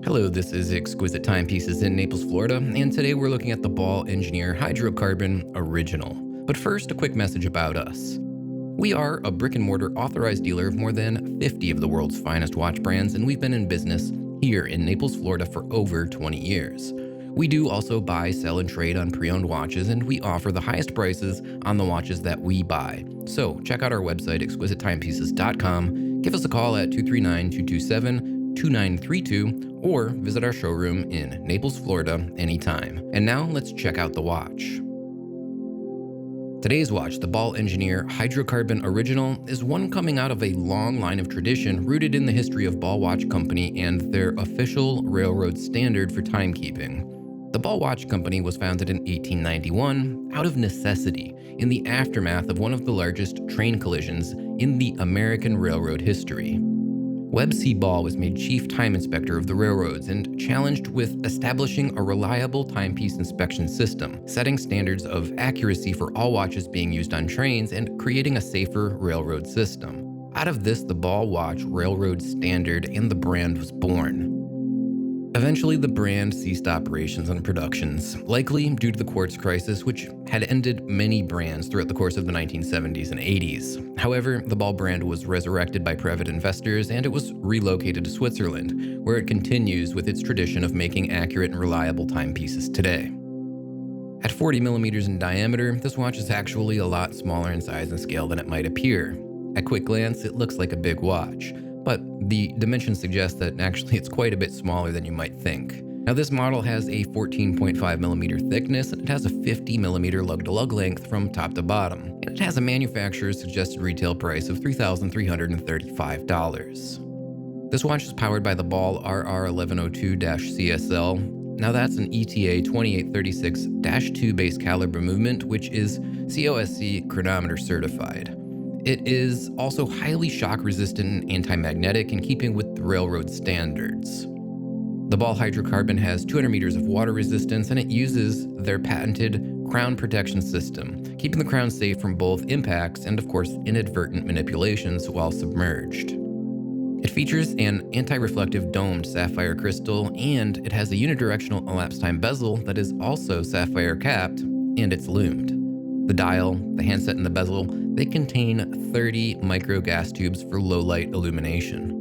Hello, this is Exquisite Timepieces in Naples, Florida, and today we're looking at the Ball Engineer Hydrocarbon Original. But first, a quick message about us. We are a brick-and-mortar authorized dealer of more than 50 of the world's finest watch brands, and we've been in business here in Naples, Florida for over 20 years. We do also buy, sell, and trade on pre-owned watches, and we offer the highest prices on the watches that we buy. So check out our website, exquisitetimepieces.com, give us a call at 239-227-2932, or visit our showroom in Naples, Florida anytime. And now let's check out the watch. Today's watch, the Ball Engineer Hydrocarbon Original, is one coming out of a long line of tradition rooted in the history of Ball Watch Company and their official railroad standard for timekeeping. The Ball Watch Company was founded in 1891 out of necessity in the aftermath of one of the largest train collisions in the American railroad history. Webb C. Ball was made chief time inspector of the railroads and challenged with establishing a reliable timepiece inspection system, setting standards of accuracy for all watches being used on trains and creating a safer railroad system. Out of this, the Ball Watch Railroad Standard and the brand was born. Eventually, the brand ceased operations and productions, likely due to the quartz crisis, which had ended many brands throughout the course of the 1970s and 80s. However, the Ball brand was resurrected by private investors, and it was relocated to Switzerland, where it continues with its tradition of making accurate and reliable timepieces today. At 40 millimeters in diameter, this watch is actually a lot smaller in size and scale than it might appear. At quick glance, it looks like a big watch, but the dimensions suggest that actually it's quite a bit smaller than you might think. Now, this model has a 14.5 millimeter thickness, and it has a 50 millimeter lug-to-lug length from top to bottom, and it has a manufacturer's suggested retail price of $3,335. This watch is powered by the Ball RR1102-CSL. Now, that's an ETA 2836-2 base caliber movement, which is COSC chronometer certified. It is also highly shock-resistant and anti-magnetic in keeping with the railroad standards. The Ball Hydrocarbon has 200 meters of water resistance, and it uses their patented crown protection system, keeping the crown safe from both impacts and, of course, inadvertent manipulations while submerged. It features an anti-reflective domed sapphire crystal, and it has a unidirectional elapsed time bezel that is also sapphire capped, and it's loomed. The dial, the handset, and the bezel, they contain 30 micro gas tubes for low light illumination.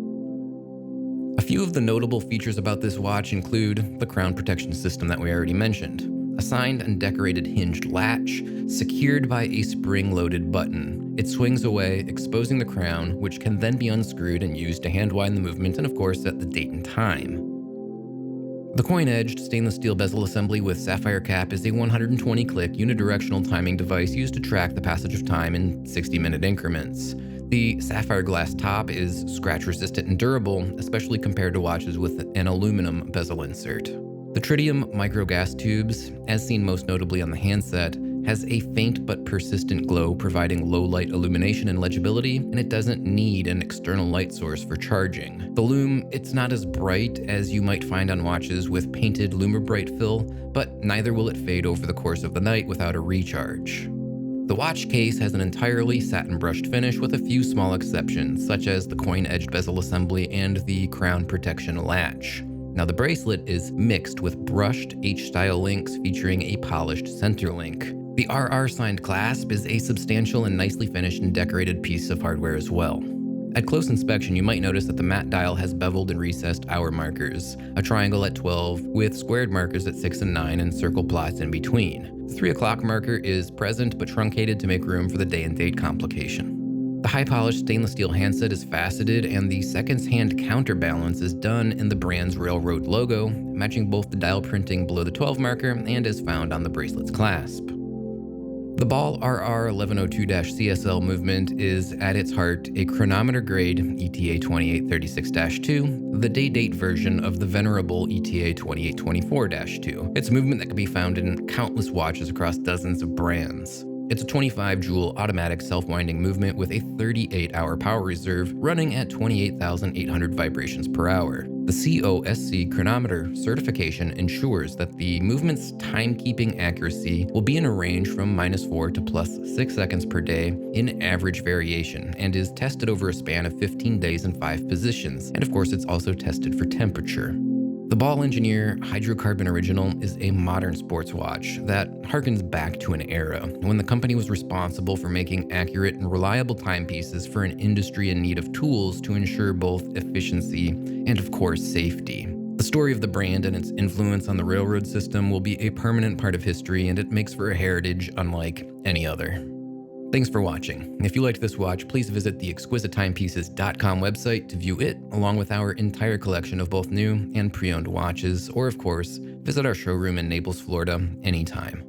A few of the notable features about this watch include the crown protection system that we already mentioned, a signed and decorated hinged latch secured by a spring-loaded button. It swings away, exposing the crown, which can then be unscrewed and used to hand wind the movement and, of course, set the date and time. The coin-edged stainless steel bezel assembly with sapphire cap is a 120-click unidirectional timing device used to track the passage of time in 60-minute increments. The sapphire glass top is scratch-resistant and durable, especially compared to watches with an aluminum bezel insert. The tritium micro gas tubes, as seen most notably on the handset, has a faint but persistent glow, providing low light illumination and legibility, and it doesn't need an external light source for charging. The lume, it's not as bright as you might find on watches with painted LumiBrite fill, but neither will it fade over the course of the night without a recharge. The watch case has an entirely satin brushed finish with a few small exceptions, such as the coin-edged bezel assembly and the crown protection latch. Now, the bracelet is mixed with brushed H-style links featuring a polished center link. The RR signed clasp is a substantial and nicely finished and decorated piece of hardware as well. At close inspection, you might notice that the matte dial has beveled and recessed hour markers, a triangle at 12 with squared markers at 6 and 9 and circle plots in between. The 3 o'clock marker is present but truncated to make room for the day and date complication. The high-polished stainless steel handset is faceted, and the seconds hand counterbalance is done in the brand's railroad logo, matching both the dial printing below the 12 marker and is found on the bracelet's clasp. The Ball RR1102-CSL movement is, at its heart, a chronometer-grade ETA 2836-2, the day-date version of the venerable ETA 2824-2. It's a movement that can be found in countless watches across dozens of brands. It's a 25-joule automatic self-winding movement with a 38-hour power reserve running at 28,800 vibrations per hour. The COSC chronometer certification ensures that the movement's timekeeping accuracy will be in a range from -4 to +6 seconds per day in average variation, and is tested over a span of 15 days in 5 positions. And of course, it's also tested for temperature. The Ball Engineer Hydrocarbon Original is a modern sports watch that harkens back to an era when the company was responsible for making accurate and reliable timepieces for an industry in need of tools to ensure both efficiency and, of course, safety. The story of the brand and its influence on the railroad system will be a permanent part of history, and it makes for a heritage unlike any other. Thanks for watching. If you liked this watch, please visit the exquisitetetimePieces.com website to view it, along with our entire collection of both new and pre-owned watches, or of course, visit our showroom in Naples, Florida anytime.